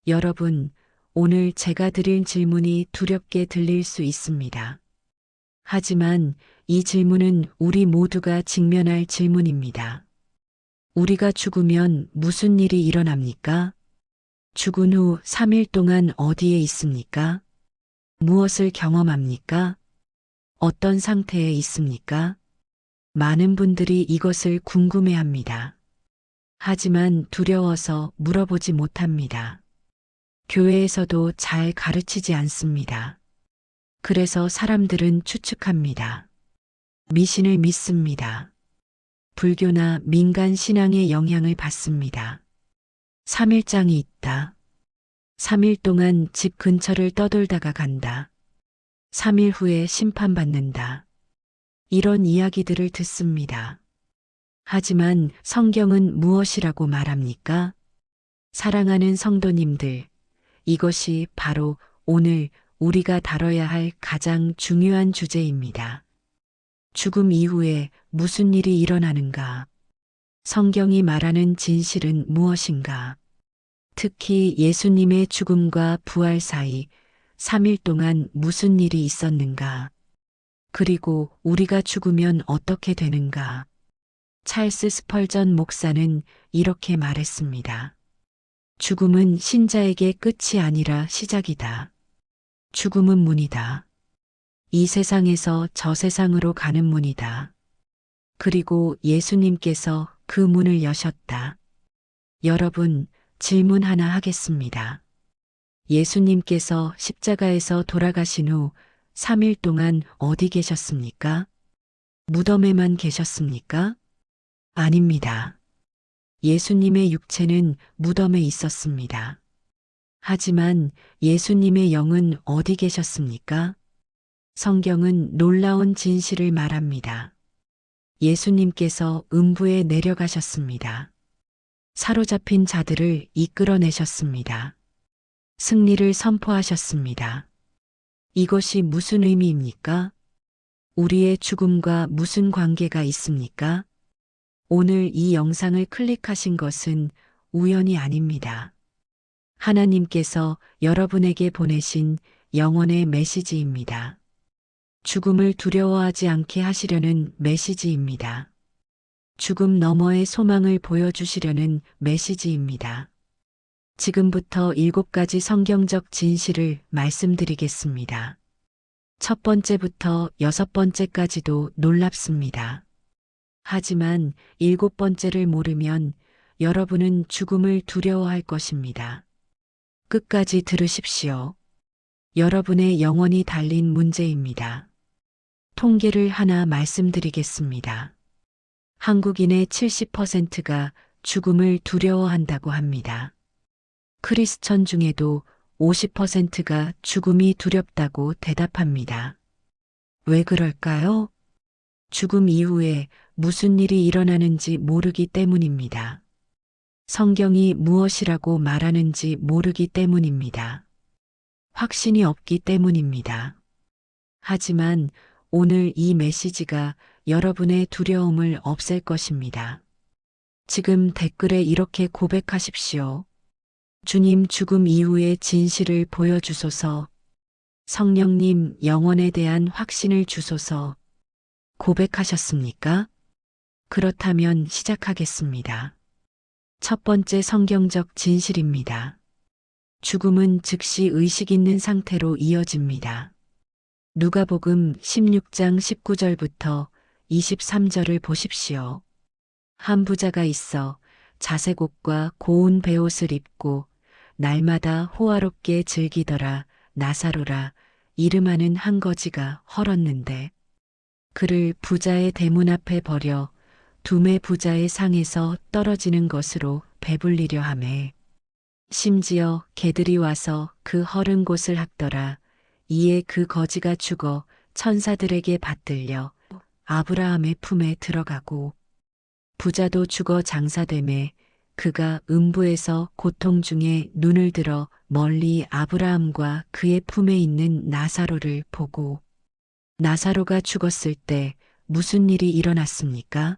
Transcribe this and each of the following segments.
여러분, 오늘 제가 드릴 질문이 두렵게 들릴 수 있습니다. 하지만 이 질문은 우리 모두가 직면할 질문입니다. 우리가 죽으면 무슨 일이 일어납니까? 죽은 후 3일 동안 어디에 있습니까? 무엇을 경험합니까? 어떤 상태에 있습니까? 많은 분들이 이것을 궁금해합니다. 하지만 두려워서 물어보지 못합니다. 교회에서도 잘 가르치지 않습니다. 그래서 사람들은 추측합니다. 미신을 믿습니다. 불교나 민간 신앙의 영향을 받습니다. 3일장이 있다. 3일 동안 집 근처를 떠돌다가 간다. 3일 후에 심판받는다. 이런 이야기들을 듣습니다. 하지만 성경은 무엇이라고 말합니까? 사랑하는 성도님들, 이것이 바로 오늘 우리가 다뤄야 할 가장 중요한 주제입니다. 죽음 이후에 무슨 일이 일어나는가? 성경이 말하는 진실은 무엇인가? 특히 예수님의 죽음과 부활 사이 3일 동안 무슨 일이 있었는가? 그리고 우리가 죽으면 어떻게 되는가? 찰스 스펄전 목사는 이렇게 말했습니다. 죽음은 신자에게 끝이 아니라 시작이다. 죽음은 문이다. 이 세상에서 저 세상으로 가는 문이다. 그리고 예수님께서 그 문을 여셨다. 여러분, 질문 하나 하겠습니다. 예수님께서 십자가에서 돌아가신 후 3일 동안 어디 계셨습니까? 무덤에만 계셨습니까? 아닙니다. 예수님의 육체는 무덤에 있었습니다. 하지만 예수님의 영은 어디 계셨습니까? 성경은 놀라운 진실을 말합니다. 예수님께서 음부에 내려가셨습니다. 사로잡힌 자들을 이끌어내셨습니다. 승리를 선포하셨습니다. 이것이 무슨 의미입니까? 우리의 죽음과 무슨 관계가 있습니까? 오늘 이 영상을 클릭하신 것은 우연이 아닙니다. 하나님께서 여러분에게 보내신 영혼의 메시지입니다. 죽음을 두려워하지 않게 하시려는 메시지입니다. 죽음 너머의 소망을 보여주시려는 메시지입니다. 지금부터 7가지 성경적 진실을 말씀드리겠습니다. 첫 번째부터 6번째까지도 놀랍습니다. 하지만 7번째를 모르면 여러분은 죽음을 두려워할 것입니다. 끝까지 들으십시오. 여러분의 영혼이 달린 문제입니다. 통계를 하나 말씀드리겠습니다. 한국인의 70%가 죽음을 두려워한다고 합니다. 크리스천 중에도 50%가 죽음이 두렵다고 대답합니다. 왜 그럴까요? 죽음 이후에 무슨 일이 일어나는지 모르기 때문입니다. 성경이 무엇이라고 말하는지 모르기 때문입니다. 확신이 없기 때문입니다. 하지만 오늘 이 메시지가 여러분의 두려움을 없앨 것입니다. 지금 댓글에 이렇게 고백하십시오. 주님, 죽음 이후의 진실을 보여주소서. 성령님, 영혼에 대한 확신을 주소서. 고백하셨습니까? 그렇다면 시작하겠습니다. 첫 번째 성경적 진실입니다. 죽음은 즉시 의식 있는 상태로 이어집니다. 누가복음 16장 19절부터 23절을 보십시오. 한 부자가 있어 자색 옷과 고운 베옷을 입고 날마다 호화롭게 즐기더라. 나사로라 이름하는 한 거지가 헐었는데 그를 부자의 대문 앞에 버려 두매 부자의 상에서 떨어지는 것으로 배불리려 하매 심지어 개들이 와서 그 헐은 곳을 핥더라. 이에 그 거지가 죽어 천사들에게 받들려 아브라함의 품에 들어가고 부자도 죽어 장사되매 그가 음부에서 고통 중에 눈을 들어 멀리 아브라함과 그의 품에 있는 나사로를 보고 나사로가 죽었을 때 무슨 일이 일어났습니까?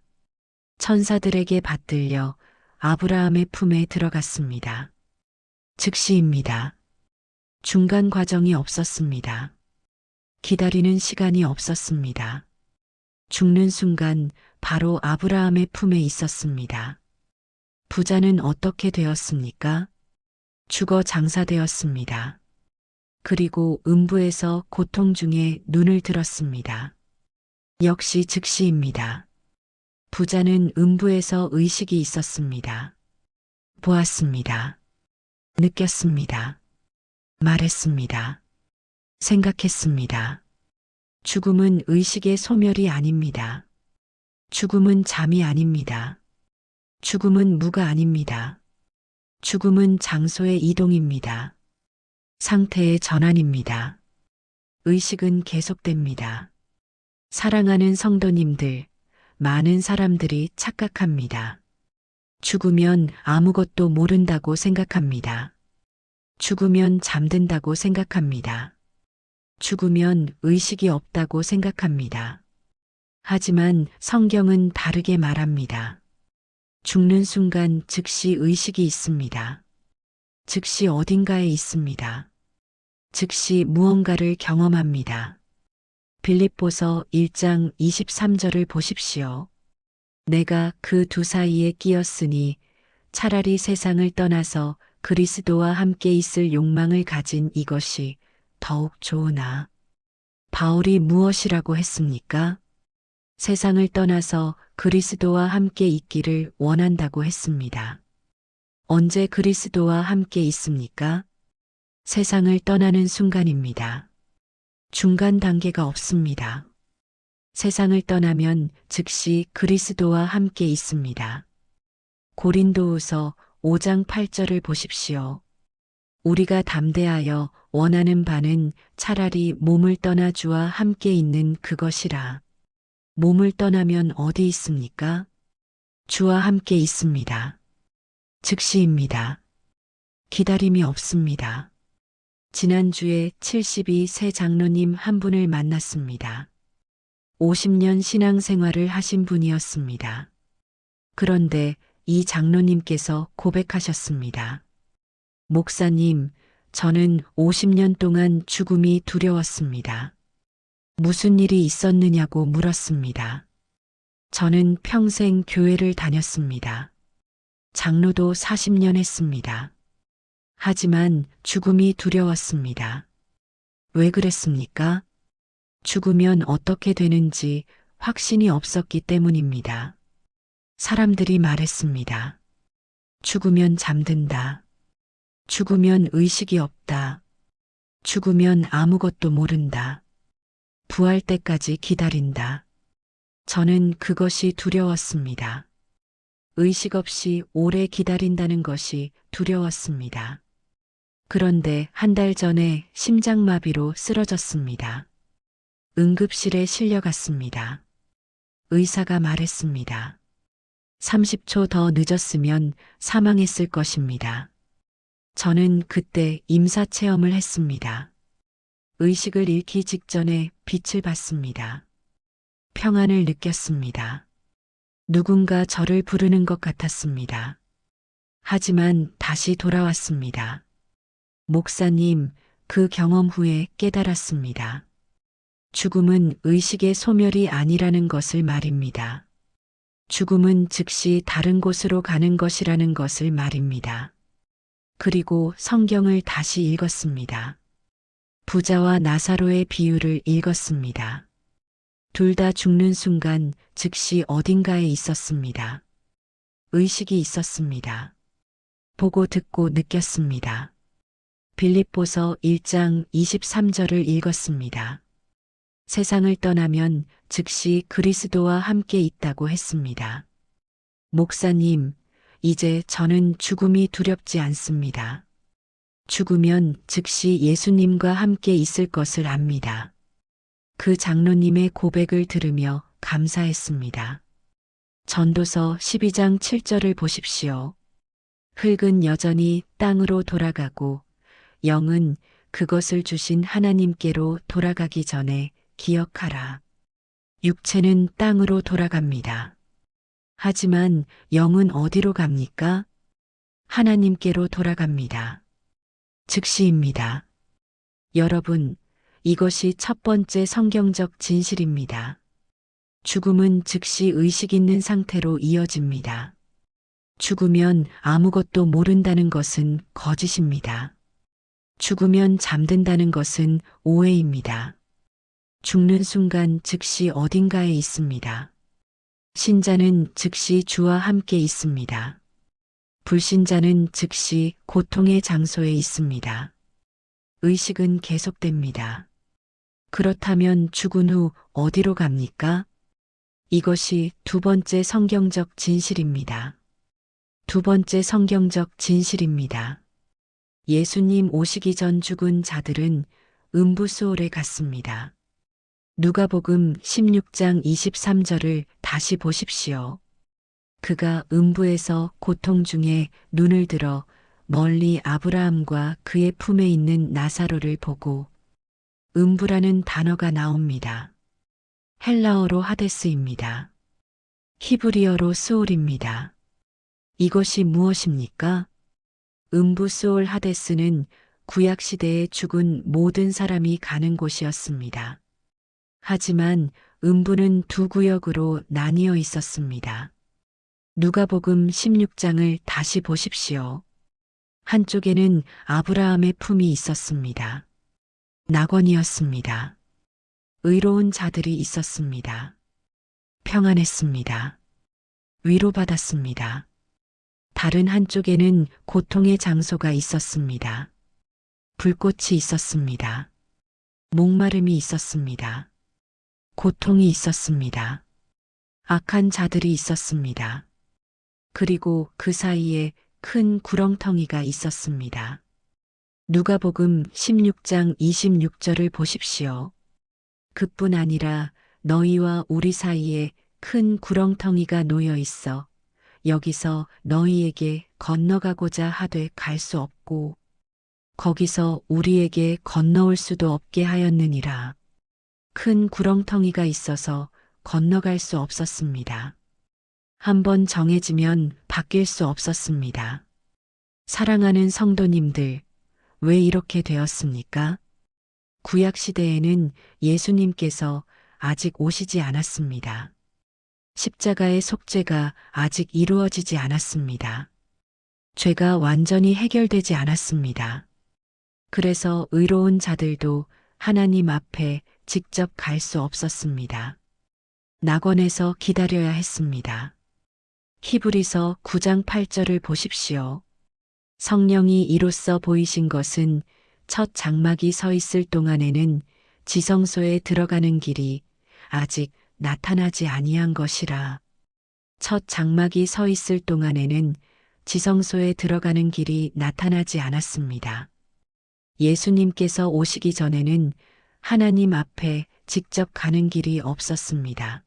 천사들에게 받들려 아브라함의 품에 들어갔습니다. 즉시입니다. 중간 과정이 없었습니다. 기다리는 시간이 없었습니다. 죽는 순간 바로 아브라함의 품에 있었습니다. 부자는 어떻게 되었습니까? 죽어 장사되었습니다. 그리고 음부에서 고통 중에 눈을 들었습니다. 역시 즉시입니다. 부자는 음부에서 의식이 있었습니다. 보았습니다. 느꼈습니다. 말했습니다. 생각했습니다. 죽음은 의식의 소멸이 아닙니다. 죽음은 잠이 아닙니다. 죽음은 무가 아닙니다. 죽음은 장소의 이동입니다. 상태의 전환입니다. 의식은 계속됩니다. 사랑하는 성도님들, 많은 사람들이 착각합니다. 죽으면 아무것도 모른다고 생각합니다. 죽으면 잠든다고 생각합니다. 죽으면 의식이 없다고 생각합니다. 하지만 성경은 다르게 말합니다. 죽는 순간 즉시 의식이 있습니다. 즉시 어딘가에 있습니다. 즉시 무언가를 경험합니다. 빌립보서 1장 23절을 보십시오. 내가 그 두 사이에 끼었으니 차라리 세상을 떠나서 그리스도와 함께 있을 욕망을 가진 이것이 더욱 좋으나. 바울이 무엇이라고 했습니까? 세상을 떠나서 그리스도와 함께 있기를 원한다고 했습니다. 언제 그리스도와 함께 있습니까? 세상을 떠나는 순간입니다. 중간 단계가 없습니다. 세상을 떠나면 즉시 그리스도와 함께 있습니다. 고린도후서 5장 8절을 보십시오. 우리가 담대하여 원하는 바는 차라리 몸을 떠나 주와 함께 있는 그것이라. 몸을 떠나면 어디 있습니까? 주와 함께 있습니다. 즉시입니다. 기다림이 없습니다. 지난주에 72세 장로님 한 분을 만났습니다. 50년 신앙생활을 하신 분이었습니다. 그런데 이 장로님께서 고백하셨습니다. 목사님, 저는 50년 동안 죽음이 두려웠습니다. 무슨 일이 있었느냐고 물었습니다. 저는 평생 교회를 다녔습니다. 장로도 40년 했습니다. 하지만 죽음이 두려웠습니다. 왜 그랬습니까? 죽으면 어떻게 되는지 확신이 없었기 때문입니다. 사람들이 말했습니다. 죽으면 잠든다. 죽으면 의식이 없다. 죽으면 아무것도 모른다. 부활 때까지 기다린다. 저는 그것이 두려웠습니다. 의식 없이 오래 기다린다는 것이 두려웠습니다. 그런데 한 달 전에 심장마비로 쓰러졌습니다. 응급실에 실려갔습니다. 의사가 말했습니다. 30초 더 늦었으면 사망했을 것입니다. 저는 그때 임사체험을 했습니다. 의식을 잃기 직전에 빛을 봤습니다. 평안을 느꼈습니다. 누군가 저를 부르는 것 같았습니다. 하지만 다시 돌아왔습니다. 목사님, 그 경험 후에 깨달았습니다. 죽음은 의식의 소멸이 아니라는 것을 말입니다. 죽음은 즉시 다른 곳으로 가는 것이라는 것을 말입니다. 그리고 성경을 다시 읽었습니다. 부자와 나사로의 비유를 읽었습니다. 둘 다 죽는 순간 즉시 어딘가에 있었습니다. 의식이 있었습니다. 보고 듣고 느꼈습니다. 빌립보서 1장 23절을 읽었습니다. 세상을 떠나면 즉시 그리스도와 함께 있다고 했습니다. 목사님, 이제 저는 죽음이 두렵지 않습니다. 죽으면 즉시 예수님과 함께 있을 것을 압니다. 그 장로님의 고백을 들으며 감사했습니다. 전도서 12장 7절을 보십시오. 흙은 여전히 땅으로 돌아가고 영은 그것을 주신 하나님께로 돌아가기 전에 기억하라. 육체는 땅으로 돌아갑니다. 하지만 영은 어디로 갑니까? 하나님께로 돌아갑니다. 즉시입니다. 여러분, 이것이 첫 번째 성경적 진실입니다. 죽음은 즉시 의식 있는 상태로 이어집니다. 죽으면 아무것도 모른다는 것은 거짓입니다. 죽으면 잠든다는 것은 오해입니다. 죽는 순간 즉시 어딘가에 있습니다. 신자는 즉시 주와 함께 있습니다. 불신자는 즉시 고통의 장소에 있습니다. 의식은 계속됩니다. 그렇다면 죽은 후 어디로 갑니까? 이것이 두 번째 성경적 진실입니다. 두 번째 성경적 진실입니다. 예수님 오시기 전 죽은 자들은 음부수월에 갔습니다. 누가복음 16장 23절을 다시 보십시오. 그가 음부에서 고통 중에 눈을 들어 멀리 아브라함과 그의 품에 있는 나사로를 보고 음부라는 단어가 나옵니다. 헬라어로 하데스입니다. 히브리어로 스올입니다. 이것이 무엇입니까? 음부 스올 하데스는 구약시대에 죽은 모든 사람이 가는 곳이었습니다. 하지만 음부는 두 구역으로 나뉘어 있었습니다. 누가복음 16장을 다시 보십시오. 한쪽에는 아브라함의 품이 있었습니다. 낙원이었습니다. 의로운 자들이 있었습니다. 평안했습니다. 위로받았습니다. 다른 한쪽에는 고통의 장소가 있었습니다. 불꽃이 있었습니다. 목마름이 있었습니다. 고통이 있었습니다. 악한 자들이 있었습니다. 그리고 그 사이에 큰 구렁텅이가 있었습니다. 누가복음 16장 26절을 보십시오. 그뿐 아니라 너희와 우리 사이에 큰 구렁텅이가 놓여 있어 여기서 너희에게 건너가고자 하되 갈 수 없고 거기서 우리에게 건너올 수도 없게 하였느니라. 큰 구렁텅이가 있어서 건너갈 수 없었습니다. 한번 정해지면 바뀔 수 없었습니다. 사랑하는 성도님들, 왜 이렇게 되었습니까? 구약시대에는 예수님께서 아직 오시지 않았습니다. 십자가의 속죄가 아직 이루어지지 않았습니다. 죄가 완전히 해결되지 않았습니다. 그래서 의로운 자들도 하나님 앞에 직접 갈 수 없었습니다. 낙원에서 기다려야 했습니다. 히브리서 9장 8절을 보십시오. 성령이 이로써 보이신 것은 첫 장막이 서 있을 동안에는 지성소에 들어가는 길이 아직 나타나지 아니한 것이라. 첫 장막이 서 있을 동안에는 지성소에 들어가는 길이 나타나지 않았습니다. 예수님께서 오시기 전에는 하나님 앞에 직접 가는 길이 없었습니다.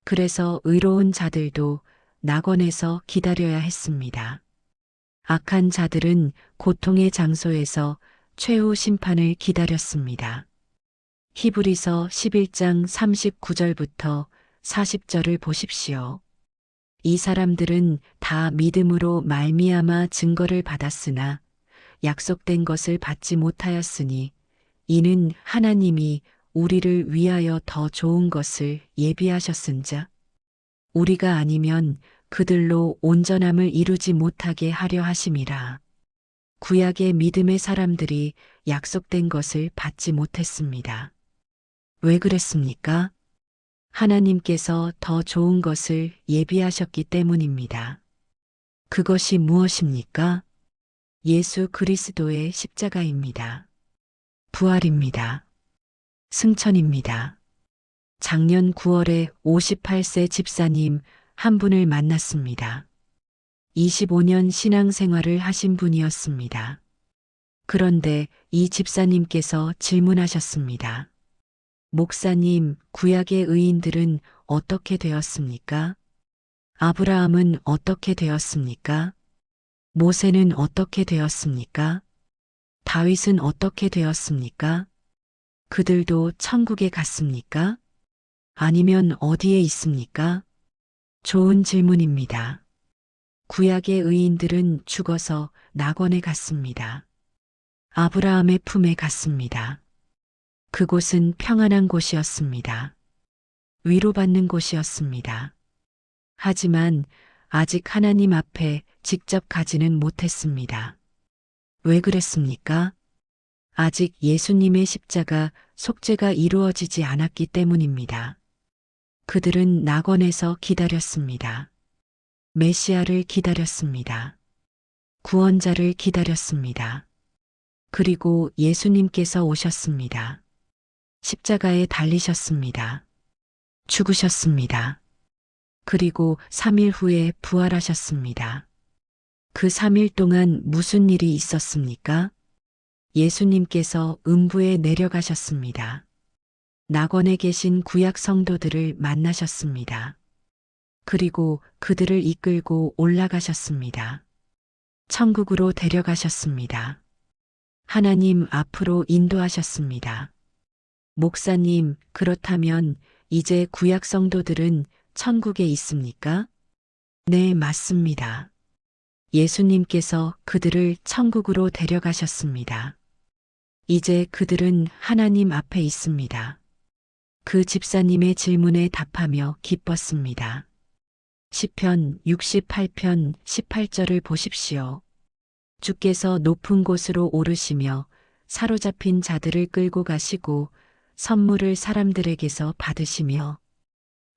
그래서 의로운 자들도 낙원에서 기다려야 했습니다. 악한 자들은 고통의 장소에서 최후 심판을 기다렸습니다. 히브리서 11장 39절부터 40절을 보십시오. 이 사람들은 다 믿음으로 말미암아 증거를 받았으나 약속된 것을 받지 못하였으니 이는 하나님이 우리를 위하여 더 좋은 것을 예비하셨은즉 우리가 아니면 그들로 온전함을 이루지 못하게 하려 하심이라. 구약의 믿음의 사람들이 약속된 것을 받지 못했습니다. 왜 그랬습니까? 하나님께서 더 좋은 것을 예비하셨기 때문입니다. 그것이 무엇입니까? 예수 그리스도의 십자가입니다. 부활입니다. 승천입니다. 작년 9월에 58세 집사님 한 분을 만났습니다. 25년 신앙생활을 하신 분이었습니다. 그런데 이 집사님께서 질문하셨습니다. 목사님, 구약의 의인들은 어떻게 되었습니까? 아브라함은 어떻게 되었습니까? 모세는 어떻게 되었습니까? 다윗은 어떻게 되었습니까? 그들도 천국에 갔습니까? 아니면 어디에 있습니까? 좋은 질문입니다. 구약의 의인들은 죽어서 낙원에 갔습니다. 아브라함의 품에 갔습니다. 그곳은 평안한 곳이었습니다. 위로받는 곳이었습니다. 하지만 아직 하나님 앞에 직접 가지는 못했습니다. 왜 그랬습니까? 아직 예수님의 십자가 속죄가 이루어지지 않았기 때문입니다. 그들은 낙원에서 기다렸습니다. 메시아를 기다렸습니다. 구원자를 기다렸습니다. 그리고 예수님께서 오셨습니다. 십자가에 달리셨습니다. 죽으셨습니다. 그리고 3일 후에 부활하셨습니다. 그 3일 동안 무슨 일이 있었습니까? 예수님께서 음부에 내려가셨습니다. 낙원에 계신 구약 성도들을 만나셨습니다. 그리고 그들을 이끌고 올라가셨습니다. 천국으로 데려가셨습니다. 하나님 앞으로 인도하셨습니다. 목사님, 그렇다면 이제 구약 성도들은 천국에 있습니까? 네, 맞습니다. 예수님께서 그들을 천국으로 데려가셨습니다. 이제 그들은 하나님 앞에 있습니다. 그 집사님의 질문에 답하며 기뻤습니다. 시편 68편 18절을 보십시오. 주께서 높은 곳으로 오르시며 사로잡힌 자들을 끌고 가시고 선물을 사람들에게서 받으시며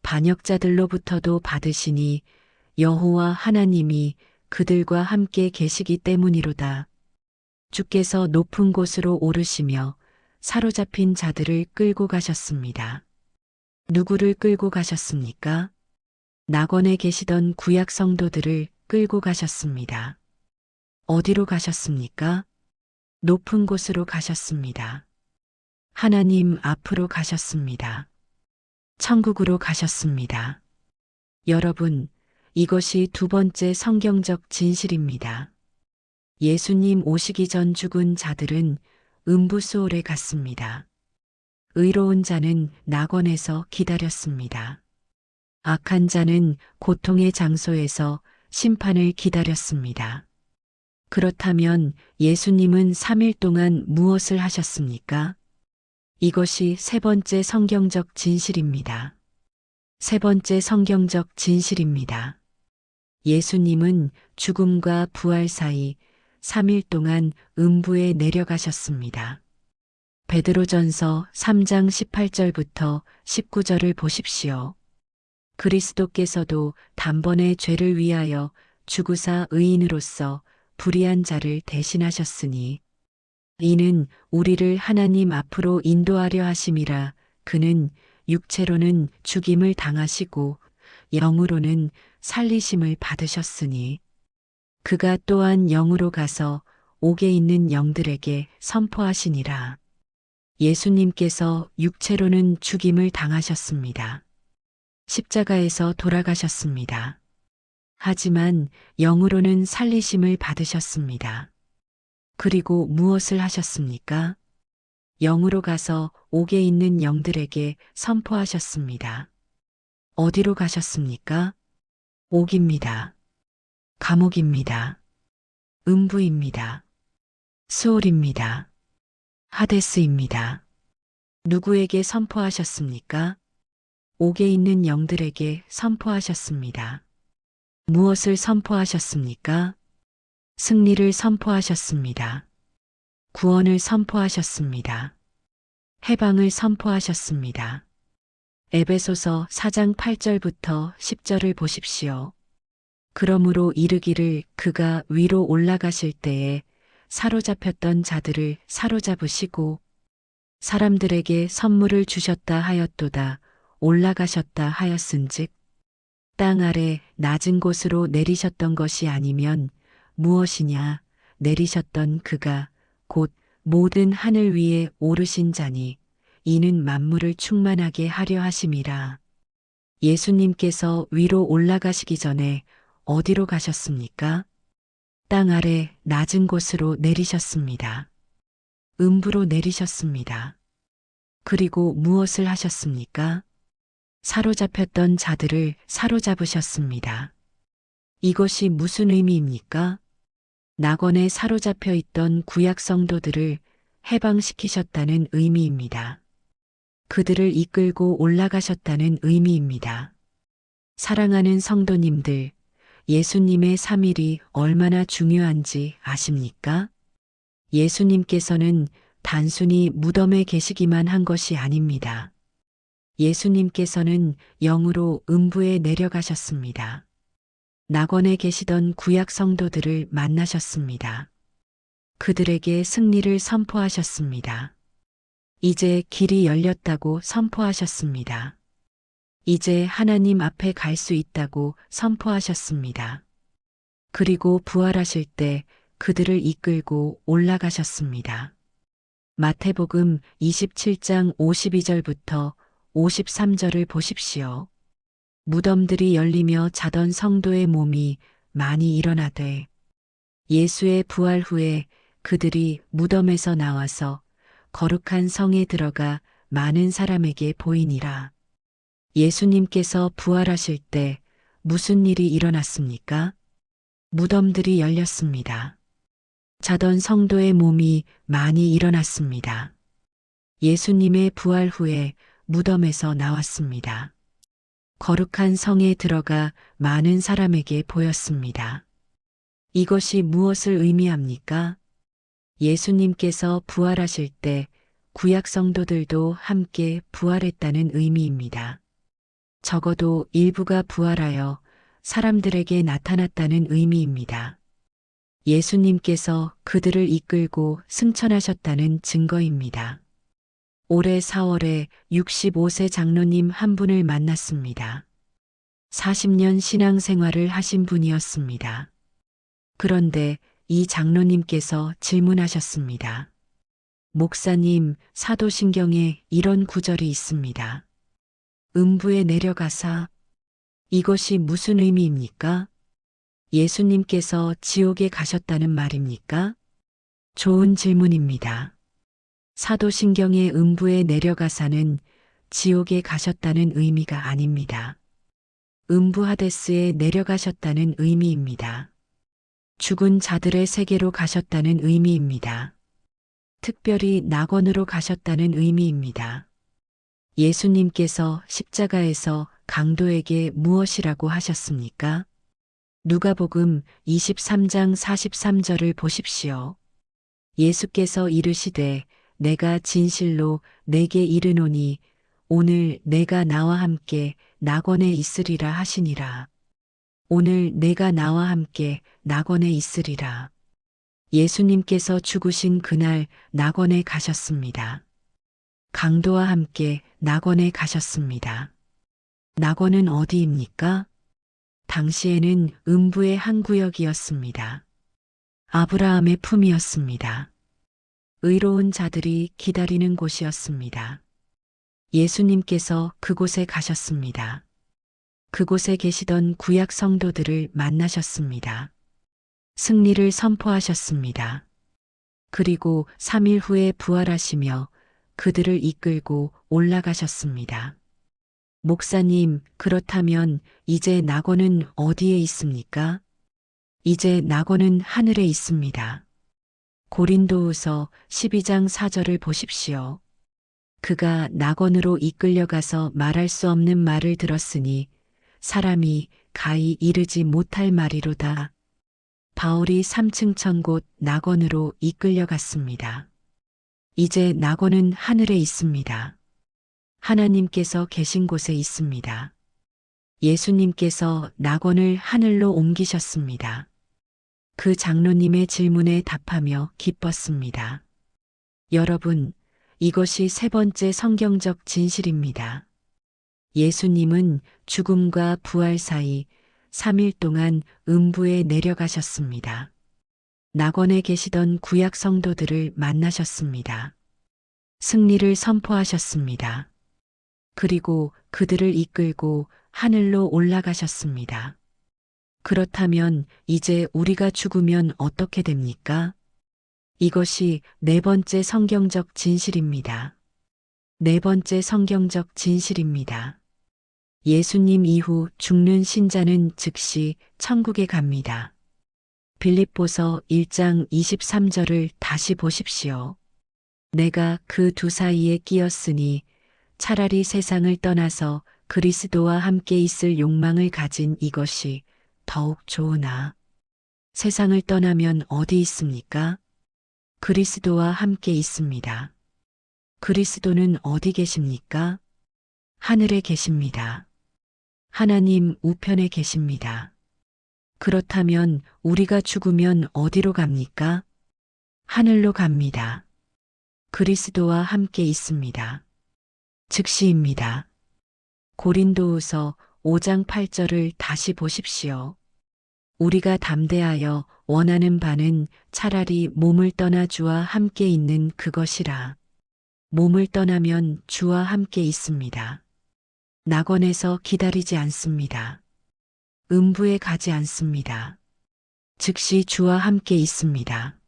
반역자들로부터도 받으시니 여호와 하나님이 그들과 함께 계시기 때문이로다. 주께서 높은 곳으로 오르시며 사로잡힌 자들을 끌고 가셨습니다. 누구를 끌고 가셨습니까? 낙원에 계시던 구약 성도들을 끌고 가셨습니다. 어디로 가셨습니까? 높은 곳으로 가셨습니다. 하나님 앞으로 가셨습니다. 천국으로 가셨습니다. 여러분, 이것이 두 번째 성경적 진실입니다. 예수님 오시기 전 죽은 자들은 음부수홀에 갔습니다. 의로운 자는 낙원에서 기다렸습니다. 악한 자는 고통의 장소에서 심판을 기다렸습니다. 그렇다면 예수님은 3일 동안 무엇을 하셨습니까? 이것이 세 번째 성경적 진실입니다. 세 번째 성경적 진실입니다. 예수님은 죽음과 부활 사이 3일 동안 음부에 내려가셨습니다. 베드로전서 3장 18절부터 19절을 보십시오. 그리스도께서도 단번에 죄를 위하여 죽으사 의인으로서 불의한 자를 대신하셨으니 이는 우리를 하나님 앞으로 인도하려 하심이라. 그는 육체로는 죽임을 당하시고 영으로는 살리심을 받으셨으니 그가 또한 영으로 가서 옥에 있는 영들에게 선포하시니라. 예수님께서 육체로는 죽임을 당하셨습니다. 십자가에서 돌아가셨습니다. 하지만 영으로는 살리심을 받으셨습니다. 그리고 무엇을 하셨습니까? 영으로 가서 옥에 있는 영들에게 선포하셨습니다. 어디로 가셨습니까? 옥입니다. 감옥입니다. 음부입니다. 수올입니다. 하데스입니다. 누구에게 선포하셨습니까? 옥에 있는 영들에게 선포하셨습니다. 무엇을 선포하셨습니까? 승리를 선포하셨습니다. 구원을 선포하셨습니다. 해방을 선포하셨습니다. 에베소서 4장 8절부터 10절을 보십시오. 그러므로 이르기를 그가 위로 올라가실 때에 사로잡혔던 자들을 사로잡으시고 사람들에게 선물을 주셨다 하였도다. 올라가셨다 하였은즉 땅 아래 낮은 곳으로 내리셨던 것이 아니면 무엇이냐? 내리셨던 그가 곧 모든 하늘 위에 오르신 자니 이는 만물을 충만하게 하려 하심이라. 예수님께서 위로 올라가시기 전에 어디로 가셨습니까? 땅 아래 낮은 곳으로 내리셨습니다. 음부로 내리셨습니다. 그리고 무엇을 하셨습니까? 사로잡혔던 자들을 사로잡으셨습니다. 이것이 무슨 의미입니까? 낙원에 사로잡혀 있던 구약 성도들을 해방시키셨다는 의미입니다. 그들을 이끌고 올라가셨다는 의미입니다. 사랑하는 성도님들, 예수님의 3일이 얼마나 중요한지 아십니까? 예수님께서는 단순히 무덤에 계시기만 한 것이 아닙니다. 예수님께서는 영으로 음부에 내려가셨습니다. 낙원에 계시던 구약 성도들을 만나셨습니다. 그들에게 승리를 선포하셨습니다. 이제 길이 열렸다고 선포하셨습니다. 이제 하나님 앞에 갈 수 있다고 선포하셨습니다. 그리고 부활하실 때 그들을 이끌고 올라가셨습니다. 마태복음 27장 52절부터 53절을 보십시오. 무덤들이 열리며 자던 성도의 몸이 많이 일어나되 예수의 부활 후에 그들이 무덤에서 나와서 거룩한 성에 들어가 많은 사람에게 보이니라. 예수님께서 부활하실 때 무슨 일이 일어났습니까? 무덤들이 열렸습니다. 자던 성도의 몸이 많이 일어났습니다. 예수님의 부활 후에 무덤에서 나왔습니다. 거룩한 성에 들어가 많은 사람에게 보였습니다. 이것이 무엇을 의미합니까? 예수님께서 부활하실 때 구약 성도들도 함께 부활했다는 의미입니다. 적어도 일부가 부활하여 사람들에게 나타났다는 의미입니다. 예수님께서 그들을 이끌고 승천하셨다는 증거입니다. 올해 4월에 65세 장로님 한 분을 만났습니다. 40년 신앙생활을 하신 분이었습니다. 그런데 이 장로님께서 질문하셨습니다. 목사님, 사도신경에 이런 구절이 있습니다. 음부에 내려가사. 이것이 무슨 의미입니까? 예수님께서 지옥에 가셨다는 말입니까? 좋은 질문입니다. 사도신경의 음부에 내려가사는 지옥에 가셨다는 의미가 아닙니다. 음부 하데스에 내려가셨다는 의미입니다. 죽은 자들의 세계로 가셨다는 의미입니다. 특별히 낙원으로 가셨다는 의미입니다. 예수님께서 십자가에서 강도에게 무엇이라고 하셨습니까? 누가복음 23장 43절을 보십시오. 예수께서 이르시되 내가 진실로 내게 이르노니 오늘 내가 나와 함께 낙원에 있으리라 하시니라. 오늘 내가 나와 함께 낙원에 있으리라. 예수님께서 죽으신 그날 낙원에 가셨습니다. 강도와 함께 낙원에 가셨습니다. 낙원은 어디입니까? 당시에는 음부의 한 구역이었습니다. 아브라함의 품이었습니다. 의로운 자들이 기다리는 곳이었습니다. 예수님께서 그곳에 가셨습니다. 그곳에 계시던 구약 성도들을 만나셨습니다. 승리를 선포하셨습니다. 그리고 3일 후에 부활하시며 그들을 이끌고 올라가셨습니다. 목사님, 그렇다면 이제 낙원은 어디에 있습니까? 이제 낙원은 하늘에 있습니다. 고린도후서 12장 4절을 보십시오. 그가 낙원으로 이끌려가서 말할 수 없는 말을 들었으니 사람이 가히 이르지 못할 말이로다. 바울이 3층 천곳 낙원으로 이끌려갔습니다. 이제 낙원은 하늘에 있습니다. 하나님께서 계신 곳에 있습니다. 예수님께서 낙원을 하늘로 옮기셨습니다. 그 장로님의 질문에 답하며 기뻤습니다. 여러분, 이것이 세 번째 성경적 진실입니다. 예수님은 죽음과 부활 사이 3일 동안 음부에 내려가셨습니다. 낙원에 계시던 구약 성도들을 만나셨습니다. 승리를 선포하셨습니다. 그리고 그들을 이끌고 하늘로 올라가셨습니다. 그렇다면 이제 우리가 죽으면 어떻게 됩니까? 이것이 네 번째 성경적 진실입니다. 네 번째 성경적 진실입니다. 예수님 이후 죽는 신자는 즉시 천국에 갑니다. 빌립보서 1장 23절을 다시 보십시오. 내가 그 두 사이에 끼었으니 차라리 세상을 떠나서 그리스도와 함께 있을 욕망을 가진 이것이 더욱 좋으나 세상을 떠나면 어디 있습니까? 그리스도와 함께 있습니다. 그리스도는 어디 계십니까? 하늘에 계십니다. 하나님 우편에 계십니다. 그렇다면 우리가 죽으면 어디로 갑니까? 하늘로 갑니다. 그리스도와 함께 있습니다. 즉시입니다. 고린도후서 5장 8절을 다시 보십시오. 우리가 담대하여 원하는 바는 차라리 몸을 떠나 주와 함께 있는 그것이라. 몸을 떠나면 주와 함께 있습니다. 낙원에서 기다리지 않습니다. 음부에 가지 않습니다. 즉시 주와 함께 있습니다.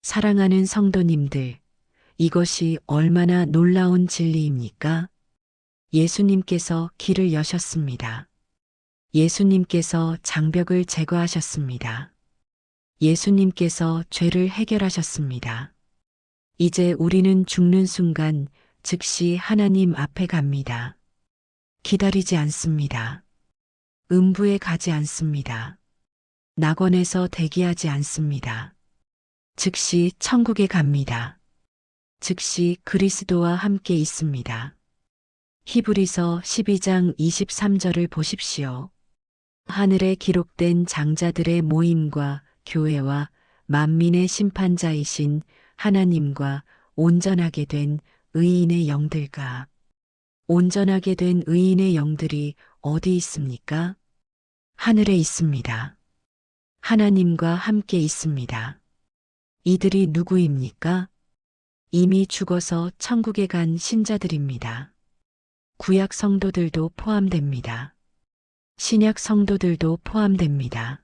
사랑하는 성도님들, 이것이 얼마나 놀라운 진리입니까? 예수님께서 길을 여셨습니다. 예수님께서 장벽을 제거하셨습니다. 예수님께서 죄를 해결하셨습니다. 이제 우리는 죽는 순간 즉시 하나님 앞에 갑니다. 기다리지 않습니다. 음부에 가지 않습니다. 낙원에서 대기하지 않습니다. 즉시 천국에 갑니다. 즉시 그리스도와 함께 있습니다. 히브리서 12장 23절을 보십시오. 하늘에 기록된 장자들의 모임과 교회와 만민의 심판자이신 하나님과 온전하게 된 의인의 영들과 온전하게 된 의인의 영들이 어디 있습니까? 하늘에 있습니다. 하나님과 함께 있습니다. 이들이 누구입니까? 이미 죽어서 천국에 간 신자들입니다. 구약 성도들도 포함됩니다. 신약 성도들도 포함됩니다.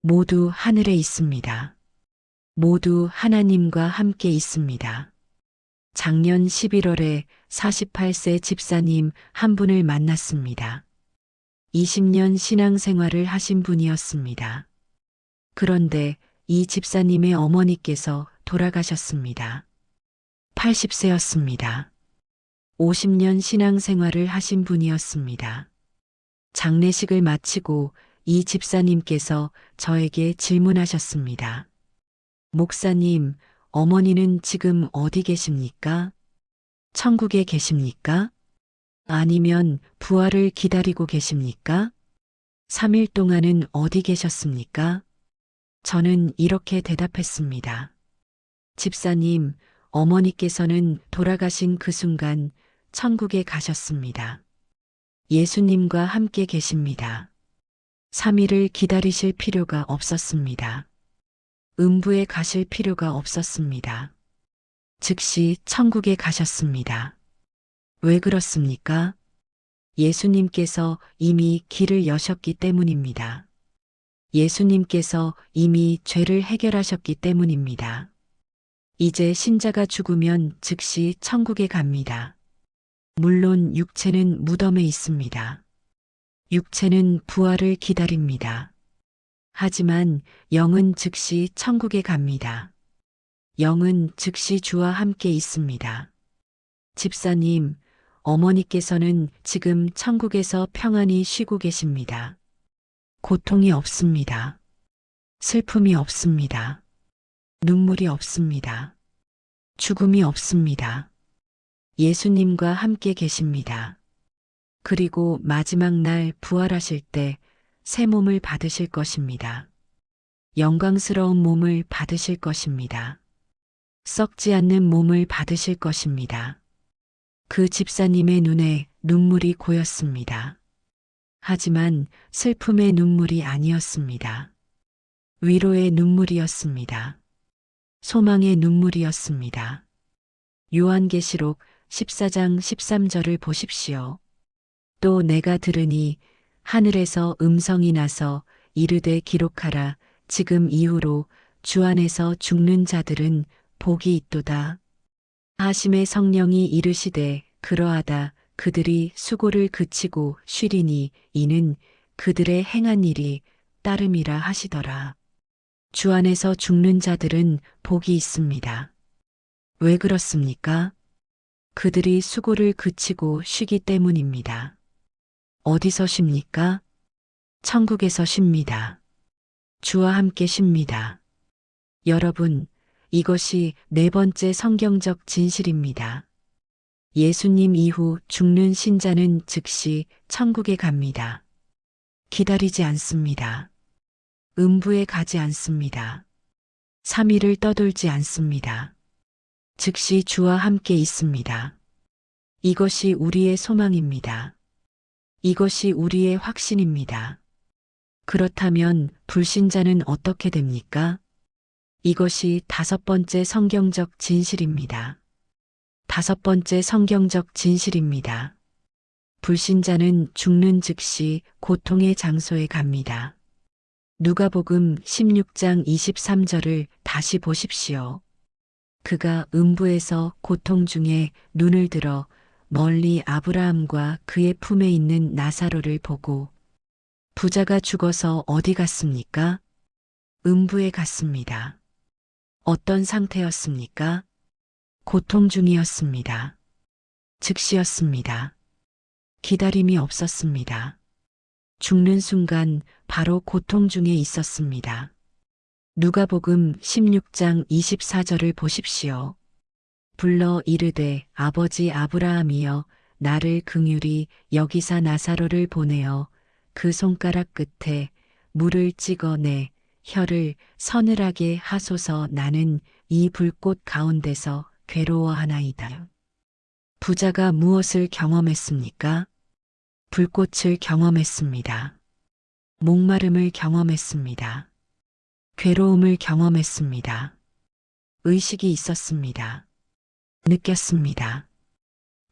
모두 하늘에 있습니다. 모두 하나님과 함께 있습니다. 작년 11월에 48세 집사님 한 분을 만났습니다. 20년 신앙생활을 하신 분이었습니다. 그런데 이 집사님의 어머니께서 돌아가셨습니다. 80세였습니다. 50년 신앙생활을 하신 분이었습니다. 장례식을 마치고 이 집사님께서 저에게 질문하셨습니다. 목사님, 어머니는 지금 어디 계십니까? 천국에 계십니까? 아니면 부활을 기다리고 계십니까? 3일 동안은 어디 계셨습니까? 저는 이렇게 대답했습니다. 집사님, 어머니께서는 돌아가신 그 순간 천국에 가셨습니다. 예수님과 함께 계십니다. 3일을 기다리실 필요가 없었습니다. 음부에 가실 필요가 없었습니다. 즉시 천국에 가셨습니다. 왜 그렇습니까? 예수님께서 이미 길을 여셨기 때문입니다. 예수님께서 이미 죄를 해결하셨기 때문입니다. 이제 신자가 죽으면 즉시 천국에 갑니다. 물론 육체는 무덤에 있습니다. 육체는 부활을 기다립니다. 하지만 영은 즉시 천국에 갑니다. 영은 즉시 주와 함께 있습니다. 집사님, 어머니께서는 지금 천국에서 평안히 쉬고 계십니다. 고통이 없습니다. 슬픔이 없습니다. 눈물이 없습니다. 죽음이 없습니다. 예수님과 함께 계십니다. 그리고 마지막 날 부활하실 때 새 몸을 받으실 것입니다. 영광스러운 몸을 받으실 것입니다. 썩지 않는 몸을 받으실 것입니다. 그 집사님의 눈에 눈물이 고였습니다. 하지만 슬픔의 눈물이 아니었습니다. 위로의 눈물이었습니다. 소망의 눈물이었습니다. 요한계시록 14장 13절을 보십시오. 또 내가 들으니 하늘에서 음성이 나서 이르되 기록하라. 지금 이후로 주 안에서 죽는 자들은 복이 있도다. 하심의 성령이 이르시되 그러하다. 그들이 수고를 그치고 쉬리니 이는 그들의 행한 일이 따름이라 하시더라. 주 안에서 죽는 자들은 복이 있습니다. 왜 그렇습니까? 그들이 수고를 그치고 쉬기 때문입니다. 어디서 쉽니까? 천국에서 쉽니다. 주와 함께 쉽니다. 여러분, 이것이 네 번째 성경적 진실입니다. 예수님 이후 죽는 신자는 즉시 천국에 갑니다. 기다리지 않습니다. 음부에 가지 않습니다. 3일을 떠돌지 않습니다. 즉시 주와 함께 있습니다. 이것이 우리의 소망입니다. 이것이 우리의 확신입니다. 그렇다면 불신자는 어떻게 됩니까? 이것이 다섯 번째 성경적 진실입니다. 다섯 번째 성경적 진실입니다. 불신자는 죽는 즉시 고통의 장소에 갑니다. 누가복음 16장 23절을 다시 보십시오. 그가 음부에서 고통 중에 눈을 들어 멀리 아브라함과 그의 품에 있는 나사로를 보고 부자가 죽어서 어디 갔습니까? 음부에 갔습니다. 어떤 상태였습니까? 고통 중이었습니다. 즉시였습니다. 기다림이 없었습니다. 죽는 순간 바로 고통 중에 있었습니다. 누가복음 16장 24절을 보십시오. 불러 이르되 아버지 아브라함이여 나를 긍휼히 여기사 나사로를 보내어 그 손가락 끝에 물을 찍어 내 혀를 서늘하게 하소서 나는 이 불꽃 가운데서 괴로워하나이다. 부자가 무엇을 경험했습니까? 불꽃을 경험했습니다. 목마름을 경험했습니다. 괴로움을 경험했습니다. 의식이 있었습니다. 느꼈습니다.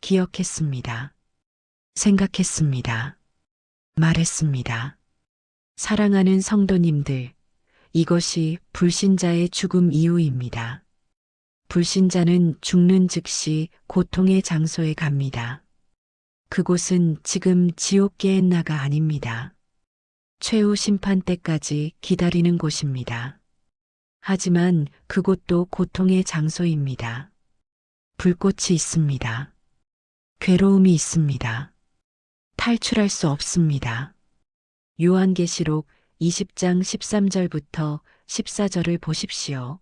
기억했습니다. 생각했습니다. 말했습니다. 사랑하는 성도님들, 이것이 불신자의 죽음 이유입니다. 불신자는 죽는 즉시 고통의 장소에 갑니다. 그곳은 지금 지옥게헨나가 아닙니다. 최후 심판 때까지 기다리는 곳입니다. 하지만 그곳도 고통의 장소입니다. 불꽃이 있습니다. 괴로움이 있습니다. 탈출할 수 없습니다. 요한계시록 20장 13절부터 14절을 보십시오.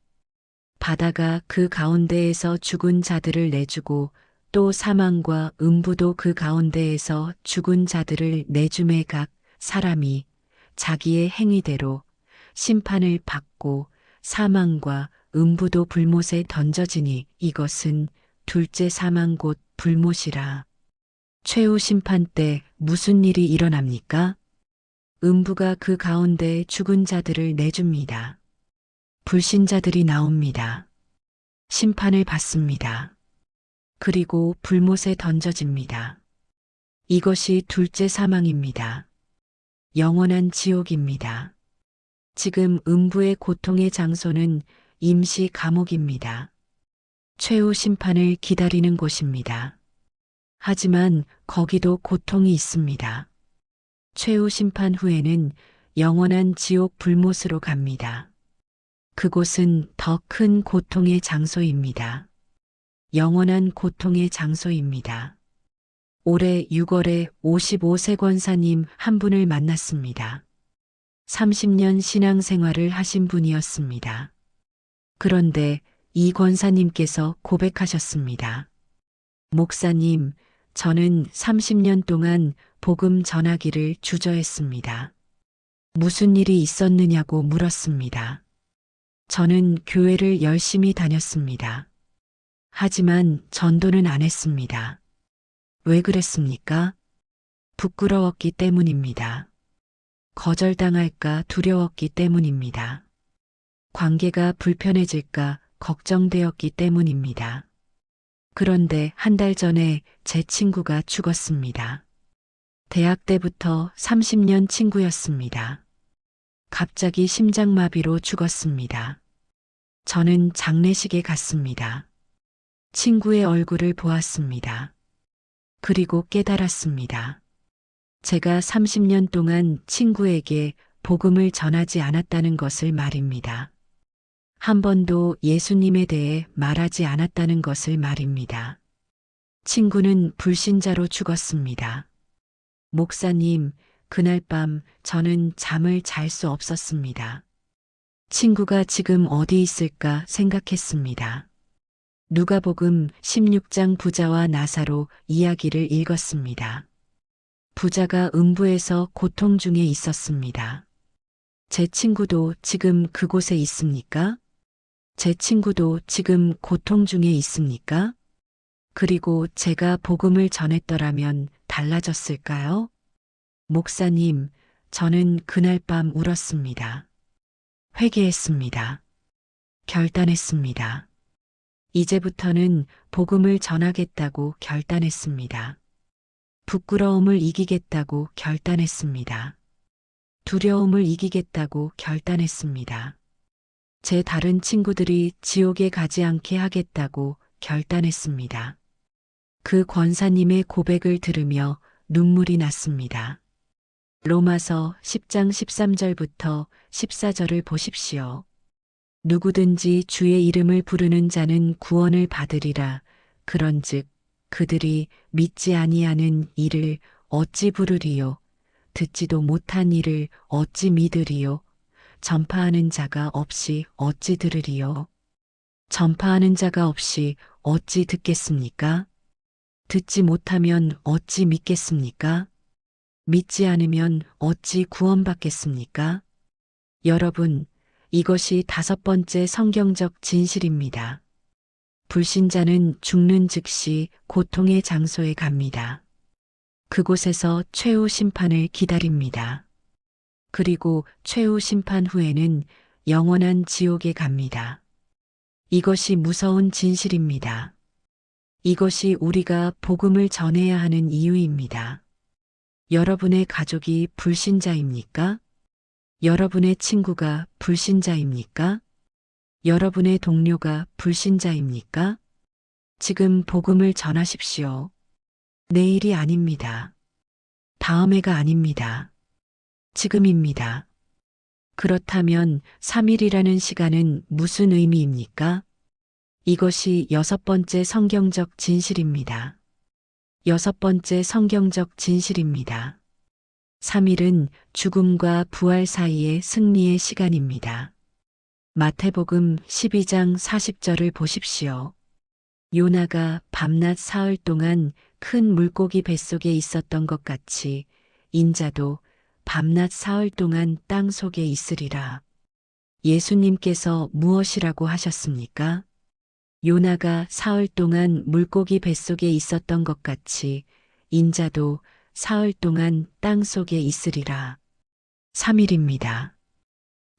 바다가 그 가운데에서 죽은 자들을 내주고 또 사망과 음부도 그 가운데에서 죽은 자들을 내줌에 각 사람이 자기의 행위대로 심판을 받고 사망과 음부도 불못에 던져지니 이것은 둘째 사망 곧 불못이라. 최후 심판 때 무슨 일이 일어납니까? 음부가 그 가운데 죽은 자들을 내줍니다. 불신자들이 나옵니다. 심판을 받습니다. 그리고 불못에 던져집니다. 이것이 둘째 사망입니다. 영원한 지옥입니다. 지금 음부의 고통의 장소는 임시 감옥입니다. 최후 심판을 기다리는 곳입니다. 하지만 거기도 고통이 있습니다. 최후 심판 후에는 영원한 지옥 불못으로 갑니다. 그곳은 더 큰 고통의 장소입니다. 영원한 고통의 장소입니다. 올해 6월에 55세 권사님 한 분을 만났습니다. 30년 신앙생활을 하신 분이었습니다. 그런데 이 권사님께서 고백하셨습니다. 목사님, 저는 30년 동안 복음 전하기를 주저했습니다. 무슨 일이 있었느냐고 물었습니다. 저는 교회를 열심히 다녔습니다. 하지만 전도는 안 했습니다. 왜 그랬습니까? 부끄러웠기 때문입니다. 거절당할까 두려웠기 때문입니다. 관계가 불편해질까 걱정되었기 때문입니다. 그런데 한 달 전에 제 친구가 죽었습니다. 대학 때부터 30년 친구였습니다. 갑자기 심장마비로 죽었습니다. 저는 장례식에 갔습니다. 친구의 얼굴을 보았습니다. 그리고 깨달았습니다. 제가 30년 동안 친구에게 복음을 전하지 않았다는 것을 말입니다. 한 번도 예수님에 대해 말하지 않았다는 것을 말입니다. 친구는 불신자로 죽었습니다. 목사님, 그날 밤 저는 잠을 잘 수 없었습니다. 친구가 지금 어디 있을까 생각했습니다. 누가복음 16장 부자와 나사로 이야기를 읽었습니다. 부자가 음부에서 고통 중에 있었습니다. 제 친구도 지금 그곳에 있습니까? 제 친구도 지금 고통 중에 있습니까? 그리고 제가 복음을 전했더라면 달라졌을까요? 목사님, 저는 그날 밤 울었습니다. 회개했습니다. 결단했습니다. 이제부터는 복음을 전하겠다고 결단했습니다. 부끄러움을 이기겠다고 결단했습니다. 두려움을 이기겠다고 결단했습니다. 제 다른 친구들이 지옥에 가지 않게 하겠다고 결단했습니다. 그 권사님의 고백을 들으며 눈물이 났습니다. 로마서 10장 13절부터 14절을 보십시오. 누구든지 주의 이름을 부르는 자는 구원을 받으리라. 그런즉 그들이 믿지 아니하는 이를 어찌 부르리요? 듣지도 못한 이를 어찌 믿으리요? 전파하는 자가 없이 어찌 들으리요? 전파하는 자가 없이 어찌 듣겠습니까? 듣지 못하면 어찌 믿겠습니까? 믿지 않으면 어찌 구원받겠습니까? 여러분, 이것이 5번째 성경적 진실입니다. 불신자는 죽는 즉시 고통의 장소에 갑니다. 그곳에서 최후 심판을 기다립니다. 그리고 최후 심판 후에는 영원한 지옥에 갑니다. 이것이 무서운 진실입니다. 이것이 우리가 복음을 전해야 하는 이유입니다. 여러분의 가족이 불신자입니까? 여러분의 친구가 불신자입니까? 여러분의 동료가 불신자입니까? 지금 복음을 전하십시오. 내일이 아닙니다. 다음해가 아닙니다. 지금입니다. 그렇다면 3일이라는 시간은 무슨 의미입니까? 이것이 6번째 성경적 진실입니다. 6번째 성경적 진실입니다. 3일은 죽음과 부활 사이의 승리의 시간입니다. 마태복음 12장 40절을 보십시오. 요나가 밤낮 사흘 동안 큰 물고기 뱃속에 있었던 것 같이 인자도 밤낮 사흘 동안 땅 속에 있으리라. 예수님께서 무엇이라고 하셨습니까? 요나가 사흘 동안 물고기 뱃속에 있었던 것 같이 인자도 사흘 동안 땅 속에 있으리라. 3일입니다.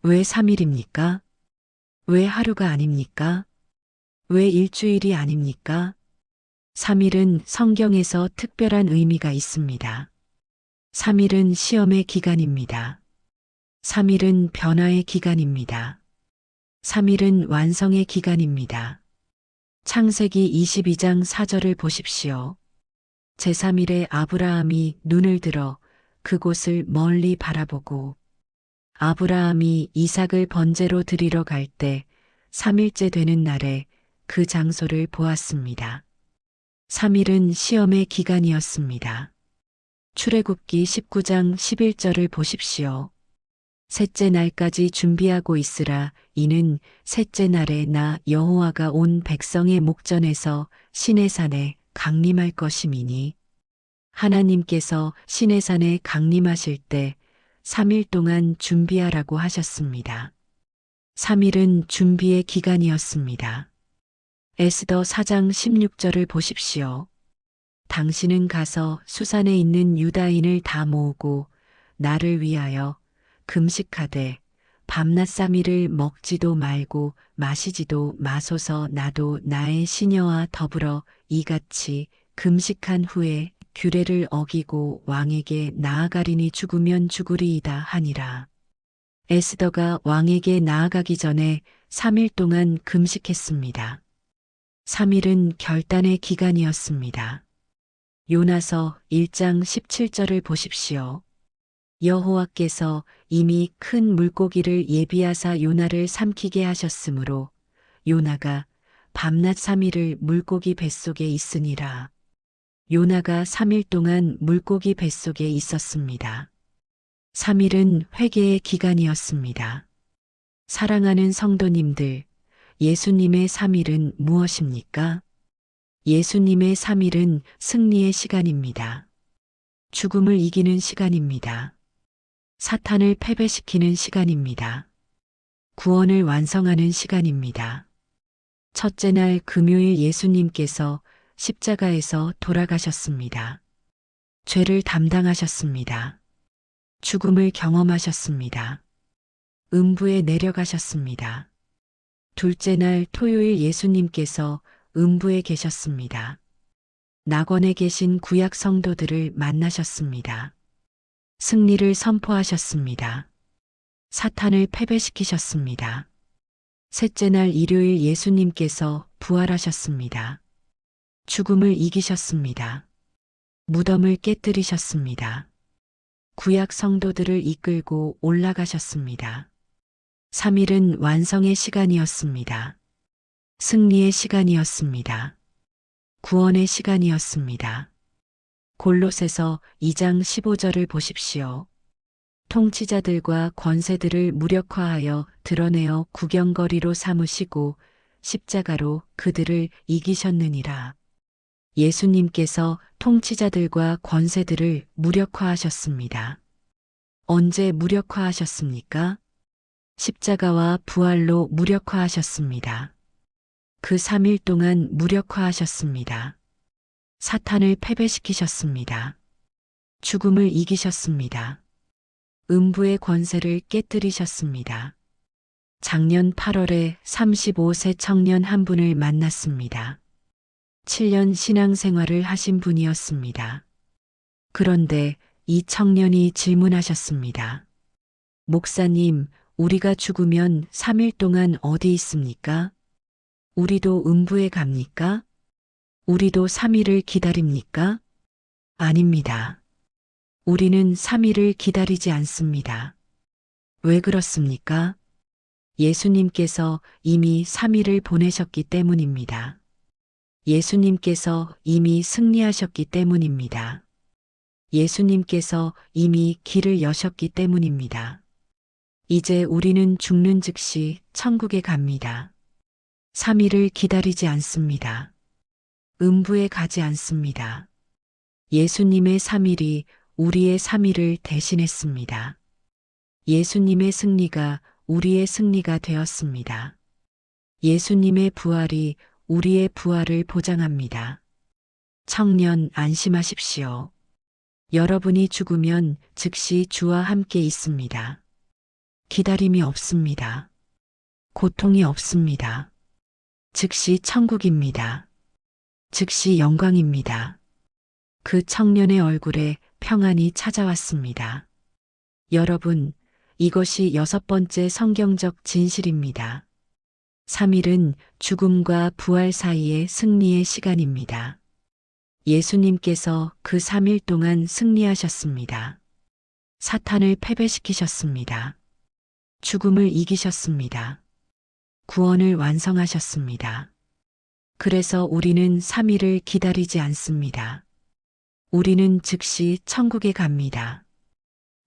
왜 3일입니까? 왜 하루가 아닙니까? 왜 일주일이 아닙니까? 3일은 성경에서 특별한 의미가 있습니다. 3일은 시험의 기간입니다. 3일은 변화의 기간입니다. 3일은 완성의 기간입니다. 창세기 22장 4절을 보십시오. 제3일에 아브라함이 눈을 들어 그곳을 멀리 바라보고 아브라함이 이삭을 번제로 드리러 갈 때 3일째 되는 날에 그 장소를 보았습니다. 3일은 시험의 기간이었습니다. 출애굽기 19장 11절을 보십시오. 셋째 날까지 준비하고 있으라. 이는 셋째 날에 나 여호와가 온 백성의 목전에서 시내산에 강림할 것임이니 하나님께서 시내산에 강림하실 때 3일 동안 준비하라고 하셨습니다. 3일은 준비의 기간이었습니다. 에스더 4장 16절을 보십시오. 당신은 가서 수산에 있는 유다인을 다 모으고 나를 위하여 금식하되 밤낮 3일을 먹지도 말고 마시지도 마소서. 나도 나의 시녀와 더불어 이같이 금식한 후에 규례를 어기고 왕에게 나아가리니 죽으면 죽으리이다 하니라. 에스더가 왕에게 나아가기 전에 3일 동안 금식했습니다. 3일은 결단의 기간이었습니다. 요나서 1장 17절을 보십시오. 여호와께서 이미 큰 물고기를 예비하사 요나를 삼키게 하셨으므로 요나가 밤낮 3일을 물고기 뱃속에 있으니라. 요나가 3일 동안 물고기 뱃속에 있었습니다. 3일은 회개의 기간이었습니다. 사랑하는 성도님들, 예수님의 3일은 무엇입니까? 예수님의 3일은 승리의 시간입니다. 죽음을 이기는 시간입니다. 사탄을 패배시키는 시간입니다. 구원을 완성하는 시간입니다. 첫째 날 금요일 예수님께서 십자가에서 돌아가셨습니다. 죄를 담당하셨습니다. 죽음을 경험하셨습니다. 음부에 내려가셨습니다. 둘째 날 토요일 예수님께서 음부에 계셨습니다. 낙원에 계신 구약 성도들을 만나셨습니다. 승리를 선포하셨습니다. 사탄을 패배시키셨습니다. 셋째 날 일요일 예수님께서 부활하셨습니다. 죽음을 이기셨습니다. 무덤을 깨뜨리셨습니다. 구약 성도들을 이끌고 올라가셨습니다. 3일은 완성의 시간이었습니다. 승리의 시간이었습니다. 구원의 시간이었습니다. 골로새서 2장 15절을 보십시오. 통치자들과 권세들을 무력화하여 드러내어 구경거리로 삼으시고 십자가로 그들을 이기셨느니라. 예수님께서 통치자들과 권세들을 무력화하셨습니다. 언제 무력화하셨습니까? 십자가와 부활로 무력화하셨습니다. 그 3일 동안 무력화하셨습니다. 사탄을 패배시키셨습니다. 죽음을 이기셨습니다. 음부의 권세를 깨뜨리셨습니다. 작년 8월에 35세 청년 한 분을 만났습니다. 7년 신앙생활을 하신 분이었습니다. 그런데 이 청년이 질문하셨습니다. 목사님, 우리가 죽으면 3일 동안 어디 있습니까? 우리도 음부에 갑니까? 우리도 3일을 기다립니까? 아닙니다. 우리는 3일을 기다리지 않습니다. 왜 그렇습니까? 예수님께서 이미 3일을 보내셨기 때문입니다. 예수님께서 이미 승리하셨기 때문입니다. 예수님께서 이미 길을 여셨기 때문입니다. 이제 우리는 죽는 즉시 천국에 갑니다. 3일을 기다리지 않습니다. 음부에 가지 않습니다. 예수님의 3일이 우리의 3일을 대신했습니다. 예수님의 승리가 우리의 승리가 되었습니다. 예수님의 부활이 우리의 부활을 보장합니다. 청년 안심하십시오. 여러분이 죽으면 즉시 주와 함께 있습니다. 기다림이 없습니다. 고통이 없습니다. 즉시 천국입니다. 즉시 영광입니다. 그 청년의 얼굴에 평안이 찾아왔습니다. 여러분, 이것이 6번째 성경적 진실입니다. 3일은 죽음과 부활 사이의 승리의 시간입니다. 예수님께서 그 3일 동안 승리하셨습니다. 사탄을 패배시키셨습니다. 죽음을 이기셨습니다. 구원을 완성하셨습니다. 그래서 우리는 3일을 기다리지 않습니다. 우리는 즉시 천국에 갑니다.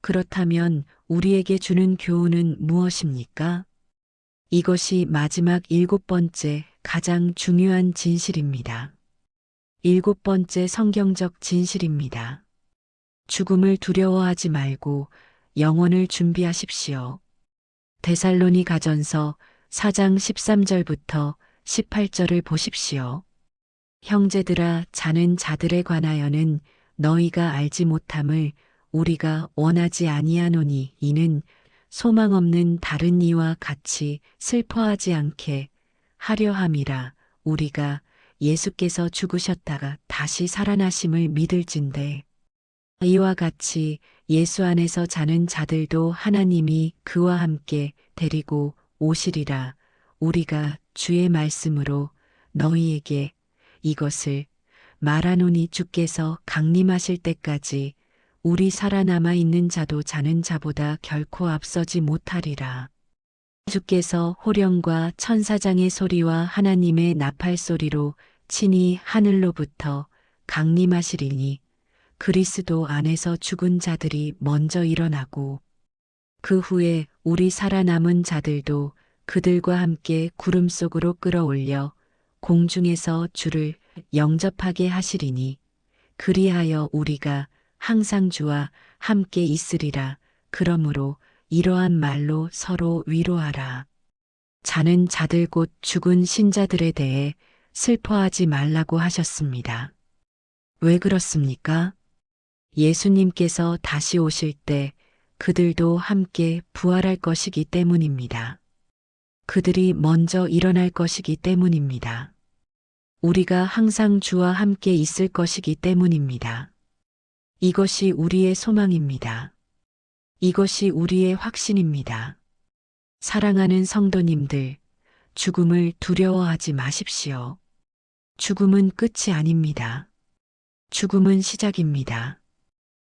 그렇다면 우리에게 주는 교훈은 무엇입니까? 이것이 마지막 7번째 가장 중요한 진실입니다. 7번째 성경적 진실입니다. 죽음을 두려워하지 말고 영혼을 준비하십시오. 데살로니가전서 4장 13절부터 18절을 보십시오. 형제들아, 자는 자들에 관하여는 너희가 알지 못함을 우리가 원하지 아니하노니, 이는 소망 없는 다른 이와 같이 슬퍼하지 않게 하려 함이라. 우리가 예수께서 죽으셨다가 다시 살아나심을 믿을진대 이와 같이 예수 안에서 자는 자들도 하나님이 그와 함께 데리고 오시리라. 우리가 주의 말씀으로 너희에게 이것을 말하노니, 주께서 강림하실 때까지 우리 살아남아 있는 자도 자는 자보다 결코 앞서지 못하리라. 주께서 호령과 천사장의 소리와 하나님의 나팔 소리로 친히 하늘로부터 강림하시리니 그리스도 안에서 죽은 자들이 먼저 일어나고 그 후에 우리 살아남은 자들도 그들과 함께 구름 속으로 끌어올려 공중에서 주를 영접하게 하시리니 그리하여 우리가 항상 주와 함께 있으리라. 그러므로 이러한 말로 서로 위로하라. 자는 자들 곧 죽은 신자들에 대해 슬퍼하지 말라고 하셨습니다. 왜 그렇습니까? 예수님께서 다시 오실 때 그들도 함께 부활할 것이기 때문입니다. 그들이 먼저 일어날 것이기 때문입니다. 우리가 항상 주와 함께 있을 것이기 때문입니다. 이것이 우리의 소망입니다. 이것이 우리의 확신입니다. 사랑하는 성도님들, 죽음을 두려워하지 마십시오. 죽음은 끝이 아닙니다. 죽음은 시작입니다.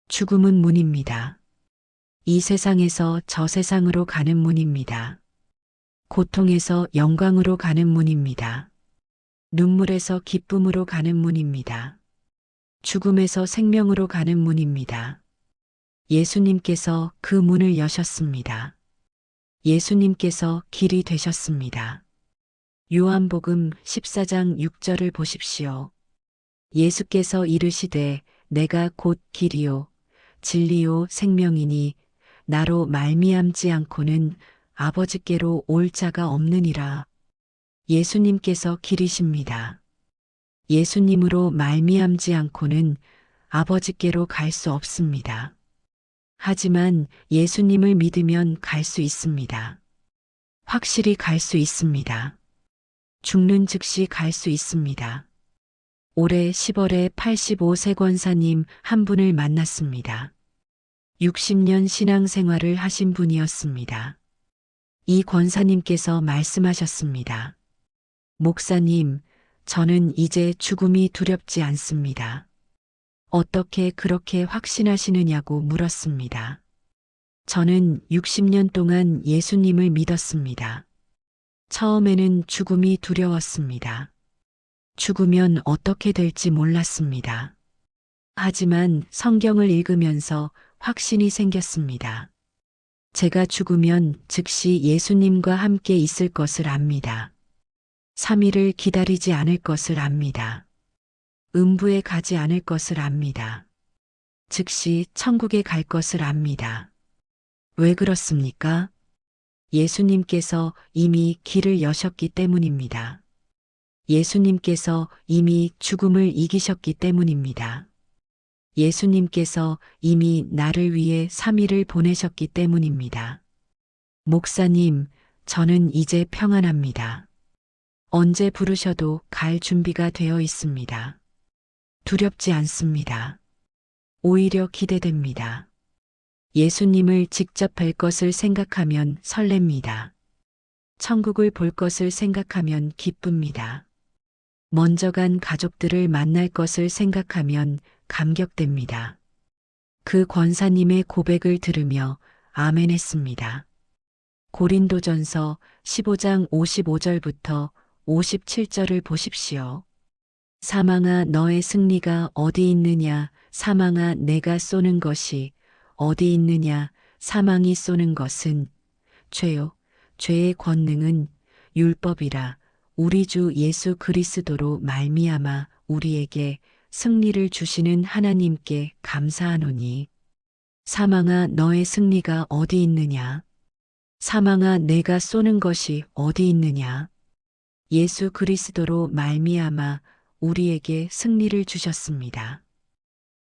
죽음은 문입니다. 이 세상에서 저 세상으로 가는 문입니다. 고통에서 영광으로 가는 문입니다. 눈물에서 기쁨으로 가는 문입니다. 죽음에서 생명으로 가는 문입니다. 예수님께서 그 문을 여셨습니다. 예수님께서 길이 되셨습니다. 요한복음 14장 6절을 보십시오. 예수께서 이르시되 내가 곧 길이요 진리요 생명이니 나로 말미암지 않고는 아버지께로 올 자가 없느니라. 예수님께서 길이십니다. 예수님으로 말미암지 않고는 아버지께로 갈 수 없습니다. 하지만 예수님을 믿으면 갈 수 있습니다. 확실히 갈 수 있습니다. 죽는 즉시 갈 수 있습니다. 올해 10월에 85세 권사님 한 분을 만났습니다. 60년 신앙생활을 하신 분이었습니다. 이 권사님께서 말씀하셨습니다. 목사님, 저는 이제 죽음이 두렵지 않습니다. 어떻게 그렇게 확신하시느냐고 물었습니다. 저는 60년 동안 예수님을 믿었습니다. 처음에는 죽음이 두려웠습니다. 죽으면 어떻게 될지 몰랐습니다. 하지만 성경을 읽으면서 확신이 생겼습니다. 제가 죽으면 즉시 예수님과 함께 있을 것을 압니다. 3일을 기다리지 않을 것을 압니다. 음부에 가지 않을 것을 압니다. 즉시 천국에 갈 것을 압니다. 왜 그렇습니까? 예수님께서 이미 길을 여셨기 때문입니다. 예수님께서 이미 죽음을 이기셨기 때문입니다. 예수님께서 이미 나를 위해 3일을 보내셨기 때문입니다. 목사님, 저는 이제 평안합니다. 언제 부르셔도 갈 준비가 되어 있습니다. 두렵지 않습니다. 오히려 기대됩니다. 예수님을 직접 뵐 것을 생각하면 설렙니다. 천국을 볼 것을 생각하면 기쁩니다. 먼저 간 가족들을 만날 것을 생각하면 감격됩니다. 그 권사님의 고백을 들으며 아멘 했습니다. 고린도전서 15장 55절부터 57절을 보십시오. 사망아 너의 승리가 어디 있느냐 사망아 내가 쏘는 것이 어디 있느냐 사망이 쏘는 것은 죄요 죄의 권능은 율법이라 우리 주 예수 그리스도로 말미암아 우리에게 승리를 주시는 하나님께 감사하노니 사망아 너의 승리가 어디 있느냐 사망아 내가 쏘는 것이 어디 있느냐 예수 그리스도로 말미암아 우리에게 승리를 주셨습니다.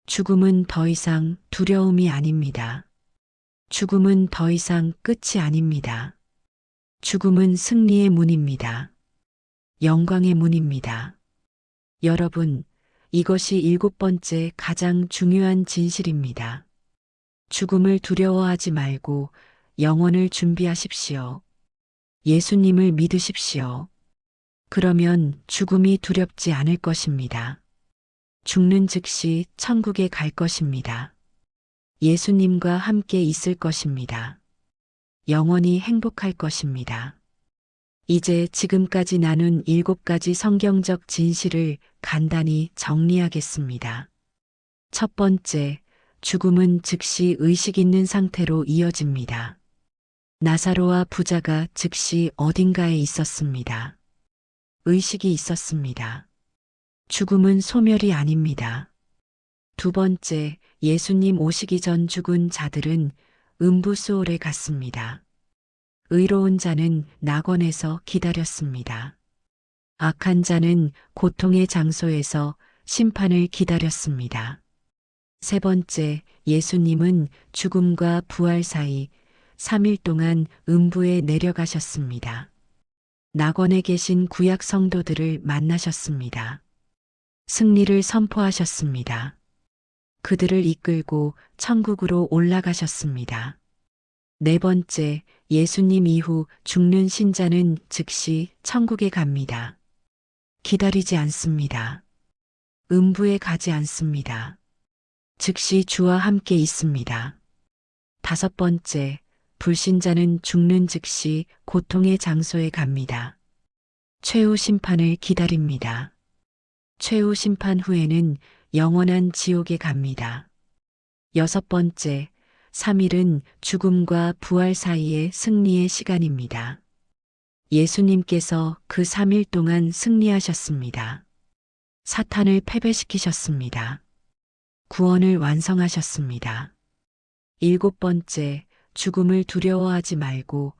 죽음은 더 이상 두려움이 아닙니다. 죽음은 더 이상 끝이 아닙니다. 죽음은 승리의 문입니다. 영광의 문입니다. 여러분, 이것이 7번째 가장 중요한 진실입니다. 죽음을 두려워하지 말고 영혼을 준비하십시오. 예수님을 믿으십시오. 그러면 죽음이 두렵지 않을 것입니다. 죽는 즉시 천국에 갈 것입니다. 예수님과 함께 있을 것입니다. 영원히 행복할 것입니다. 이제 지금까지 나눈 7가지 성경적 진실을 간단히 정리하겠습니다. 첫 번째, 죽음은 즉시 의식 있는 상태로 이어집니다. 나사로와 부자가 즉시 어딘가에 있었습니다. 의식이 있었습니다. 죽음은 소멸이 아닙니다. 두 번째, 예수님 오시기 전 죽은 자들은 음부수홀에 갔습니다. 의로운 자는 낙원에서 기다렸습니다. 악한 자는 고통의 장소에서 심판을 기다렸습니다. 세 번째, 예수님은 죽음과 부활 사이 3일 동안 음부에 내려가셨습니다. 낙원에 계신 구약 성도들을 만나셨습니다. 승리를 선포하셨습니다. 그들을 이끌고 천국으로 올라가셨습니다. 네 번째, 예수님 이후 죽는 신자는 즉시 천국에 갑니다. 기다리지 않습니다. 음부에 가지 않습니다. 즉시 주와 함께 있습니다. 다섯 번째, 불신자는 죽는 즉시 고통의 장소에 갑니다. 최후 심판을 기다립니다. 최후 심판 후에는 영원한 지옥에 갑니다. 여섯 번째, 3일은 죽음과 부활 사이의 승리의 시간입니다. 예수님께서 그 3일 동안 승리하셨습니다. 사탄을 패배시키셨습니다. 구원을 완성하셨습니다. 일곱 번째, 죽음을 두려워하지 말고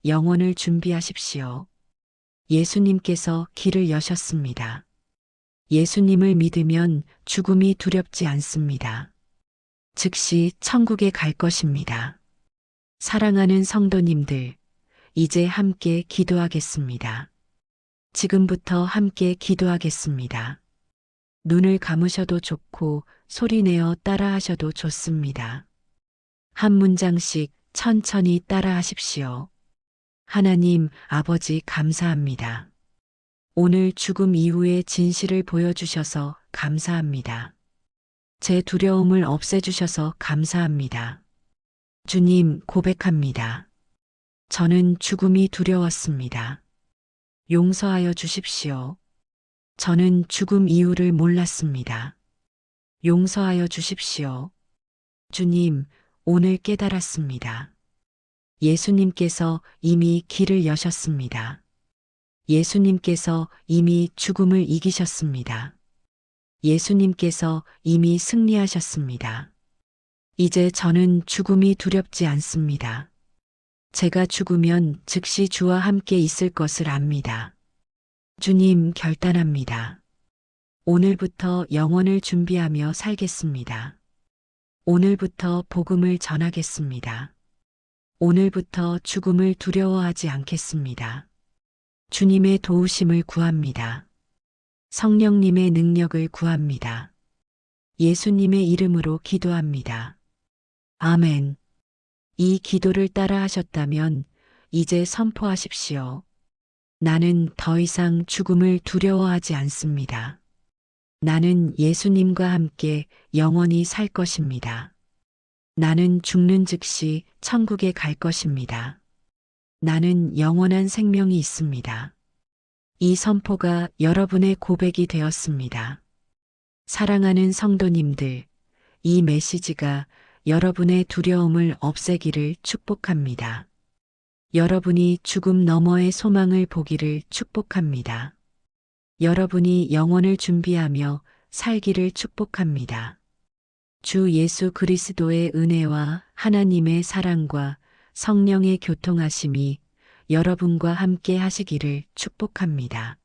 영혼을 준비하십시오. 예수님께서 길을 여셨습니다. 예수님을 믿으면 죽음이 두렵지 않습니다. 즉시 천국에 갈 것입니다. 사랑하는 성도님들, 이제 함께 기도하겠습니다. 지금부터 함께 기도하겠습니다. 눈을 감으셔도 좋고 소리내어 따라하셔도 좋습니다. 한 문장씩 천천히 따라하십시오. 하나님 아버지 감사합니다. 오늘 죽음 이후의 진실을 보여주셔서 감사합니다. 제 두려움을 없애주셔서 감사합니다. 주님 고백합니다. 저는 죽음이 두려웠습니다. 용서하여 주십시오. 저는 죽음 이유를 몰랐습니다. 용서하여 주십시오. 주님, 오늘 깨달았습니다. 예수님께서 이미 길을 여셨습니다. 예수님께서 이미 죽음을 이기셨습니다. 예수님께서 이미 승리하셨습니다. 이제 저는 죽음이 두렵지 않습니다. 제가 죽으면 즉시 주와 함께 있을 것을 압니다. 주님 결단합니다. 오늘부터 영혼을 준비하며 살겠습니다. 오늘부터 복음을 전하겠습니다. 오늘부터 죽음을 두려워하지 않겠습니다. 주님의 도우심을 구합니다. 성령님의 능력을 구합니다. 예수님의 이름으로 기도합니다. 아멘. 이 기도를 따라 하셨다면 이제 선포하십시오. 나는 더 이상 죽음을 두려워하지 않습니다. 나는 예수님과 함께 영원히 살 것입니다. 나는 죽는 즉시 천국에 갈 것입니다. 나는 영원한 생명이 있습니다. 이 선포가 여러분의 고백이 되었습니다. 사랑하는 성도님들, 이 메시지가 여러분의 두려움을 없애기를 축복합니다. 여러분이 죽음 너머의 소망을 보기를 축복합니다. 여러분이 영혼을 준비하며 살기를 축복합니다. 주 예수 그리스도의 은혜와 하나님의 사랑과 성령의 교통하심이 여러분과 함께 하시기를 축복합니다.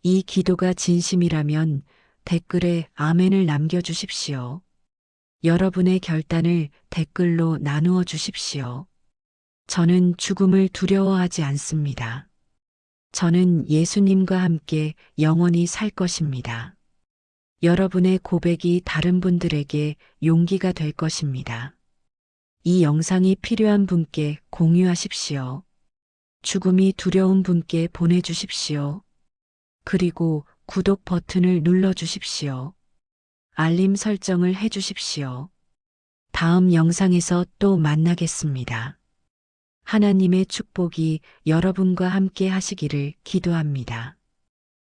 이 기도가 진심이라면 댓글에 아멘을 남겨주십시오. 여러분의 결단을 댓글로 나누어 주십시오. 저는 죽음을 두려워하지 않습니다. 저는 예수님과 함께 영원히 살 것입니다. 여러분의 고백이 다른 분들에게 용기가 될 것입니다. 이 영상이 필요한 분께 공유하십시오. 죽음이 두려운 분께 보내주십시오. 그리고 구독 버튼을 눌러주십시오. 알림 설정을 해주십시오. 다음 영상에서 또 만나겠습니다. 하나님의 축복이 여러분과 함께 하시기를 기도합니다.